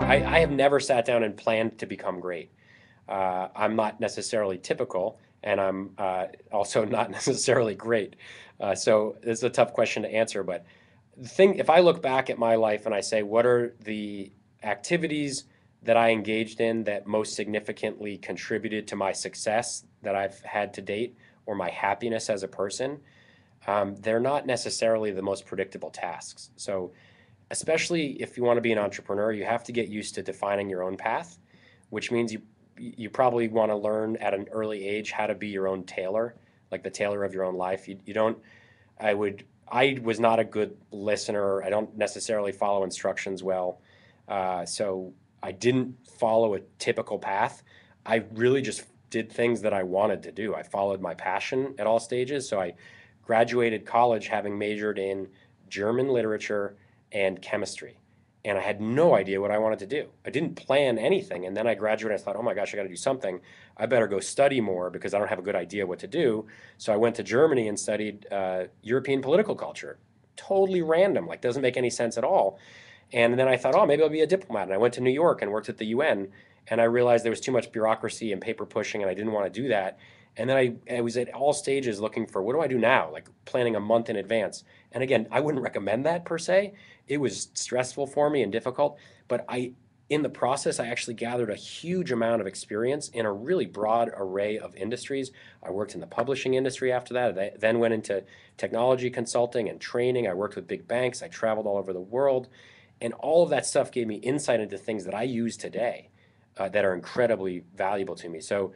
I have never sat down and planned to become great. I'm not necessarily typical, and I'm also not necessarily great. So this is a tough question to answer. But the thing, if I look back at my life and I say, what are the activities that I engaged in that most significantly contributed to my success that I've had to date or my happiness as a person, they're not necessarily the most predictable tasks. So especially if you want to be an entrepreneur, you have to get used to defining your own path, which means you probably want to learn at an early age how to be your own tailor, like the tailor of your own life. You don't. I was not a good listener. I don't necessarily follow instructions well, so I didn't follow a typical path. I really just did things that I wanted to do. I followed my passion at all stages. So I graduated college having majored in German literature and chemistry. And I had no idea what I wanted to do. I didn't plan anything. And then I graduated. I thought, oh my gosh, I got to do something. I better go study more because I don't have a good idea what to do. So I went to Germany and studied European political culture. Totally random, like doesn't make any sense at all. And then I thought, oh, maybe I'll be a diplomat. And I went to New York and worked at the UN. And I realized there was too much bureaucracy and paper pushing, and I didn't want to do that. And then I was at all stages looking for what do I do now, like planning a month in advance. And again, I wouldn't recommend that per se. It was stressful for me and difficult, but in the process, I actually gathered a huge amount of experience in a really broad array of industries. I worked in the publishing industry after that. I then went into technology consulting and training. I worked with big banks. I traveled all over the world. And all of that stuff gave me insight into things that I use today that are incredibly valuable to me. So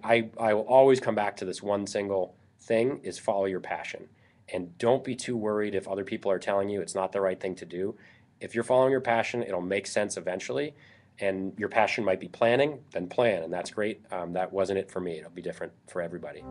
I will always come back to this one single thing is follow your passion. And don't be too worried if other people are telling you it's not the right thing to do. If you're following your passion, it'll make sense eventually. And your passion might be planning, then plan, and that's great. That wasn't it for me. It'll be different for everybody.